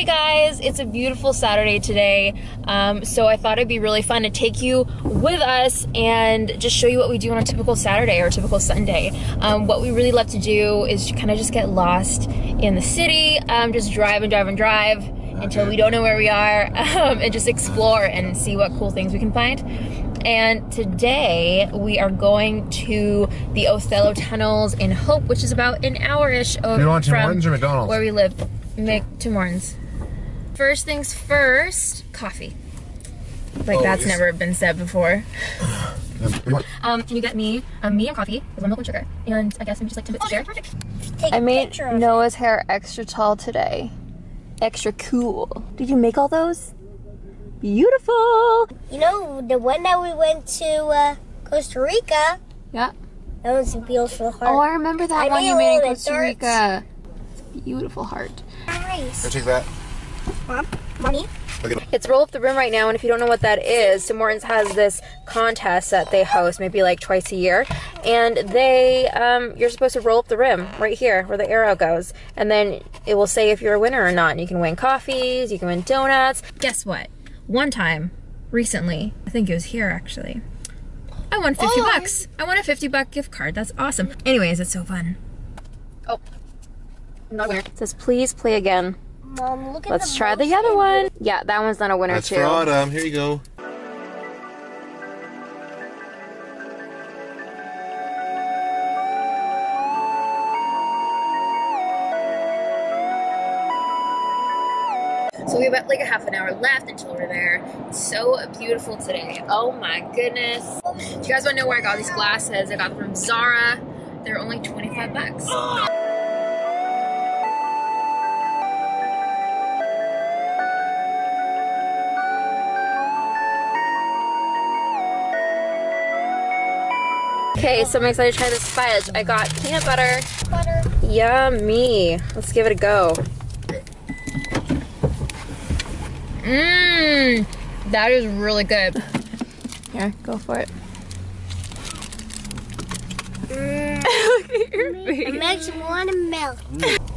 Hey guys, it's a beautiful Saturday today, so I thought it'd be really fun to take you with us and just show you what we do on a typical Saturday or a typical Sunday. What we really love to do is kind of just get lost in the city, just drive and drive and drive until we don't know where we are, and just explore and see what cool things we can find. And today we are going to the Othello Tunnels in Hope, which is about an hour-ish from you want Tim Hortons or McDonald's? Where we live. Tim Hortons. First things first, coffee. Like that's never been said before. Can you get me a medium coffee with 1 milk and sugar? And I guess I'm just like 10 bits of share. Perfect. I made Noah's hair extra tall today. Extra cool. Did you make all those? Beautiful. You know, the one that we went to Costa Rica. Yeah. That was a beautiful heart. Oh, I remember that one you made in Costa Rica. Beautiful heart. Nice. Can I take that? Mom, Mommy. It's Roll Up the Rim right now, and if you don't know what that is, Tim Hortons has this contest that they host maybe like twice a year, and they, you're supposed to roll up the rim right here where the arrow goes, and then it will say if you're a winner or not, and you can win coffees, you can win donuts. Guess what? One time, recently, I think it was here actually, I won 50 bucks. I won a 50-buck gift card. That's awesome. Anyways, it's so fun. Oh, not a winner. It says please play again. Mom, look at Let's try the other one. Yeah, that one's not a winner too. That's for Autumn. Here you go. So we have about like a half an hour left until we're there. It's so beautiful today. Oh my goodness. If you guys want to know where I got these glasses, I got them from Zara. They're only 25 bucks. Okay, so I'm excited to try this fudge. I got peanut butter. Yummy. Let's give it a go. Mmm, that is really good. Here, go for it. Look at your face. It makes me want to melt.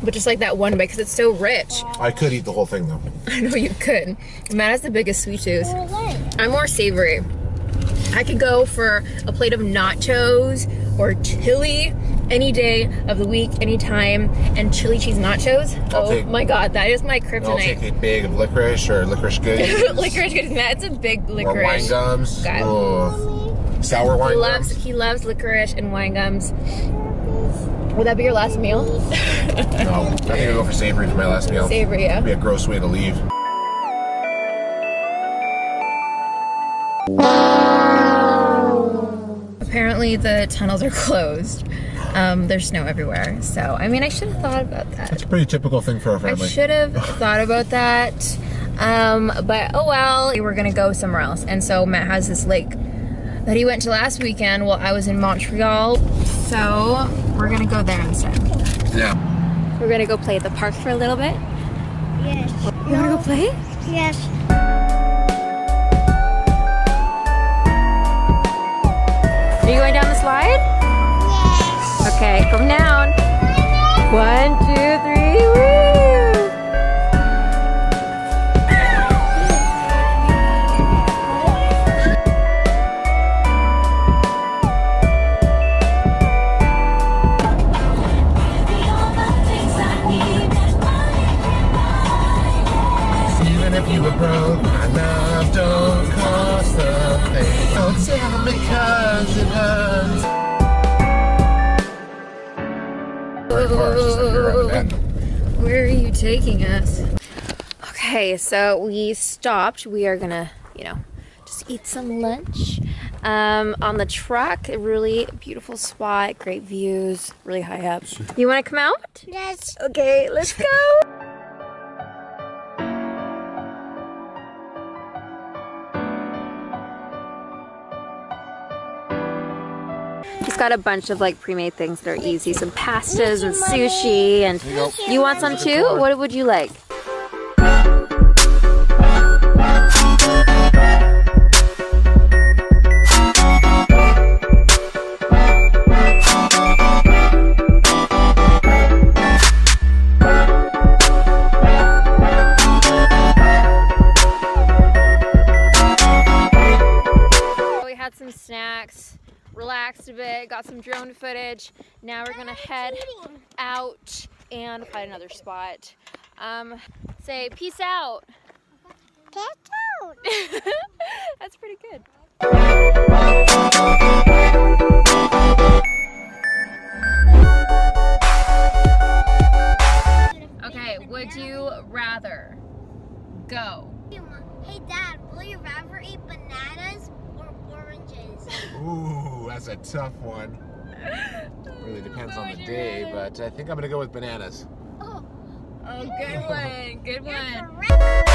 But just like that one bite, because it's so rich. I could eat the whole thing though. I know you could. Matt has the biggest sweet tooth. I'm more savory. I could go for a plate of nachos or chili any day of the week, anytime, and chili cheese nachos. Oh my god, that is my kryptonite. I'll take a bag of licorice or licorice goodies. Licorice goodies. That's a big licorice. Or wine gums. Sour wine gums. He loves licorice and wine gums. Would that be your last meal? No, I think I'll go for savory for my last meal. Savory, yeah. It'd be a gross way to leave. Apparently the tunnels are closed. There's snow everywhere. So, I mean, I should have thought about that. That's a pretty typical thing for our family. I should have thought about that. But oh well, we're gonna go somewhere else. And so Matt has this lake that he went to last weekend while I was in Montreal. So we're gonna go there instead. Yeah. We're gonna go play at the park for a little bit. Yes. You wanna go play? Yes. Are you going down the slide? Yes. Okay, come down. 1, 2, 3, woo! Even if you were broke, my love don't cost a thing. Don't tell me 'cause it hurts. Where are you taking us? Okay, so we stopped. We are gonna, you know, just eat some lunch on the truck. A really beautiful spot, great views, really high up. You want to come out? Yes. Okay, let's go. He's got a bunch of like pre-made things that are easy. Some pastas and sushi. And you want some too? What would you like? relaxed a bit, got some drone footage. Now we're gonna head out and find another spot. Say peace out. Peace out. That's pretty good. Okay, would you rather go? Hey Dad, will you rather eat bananas or oranges? Ooh, that's a tough one. Really depends on the day, but I think I'm gonna go with bananas. Oh, Oh, good one, good one. correct.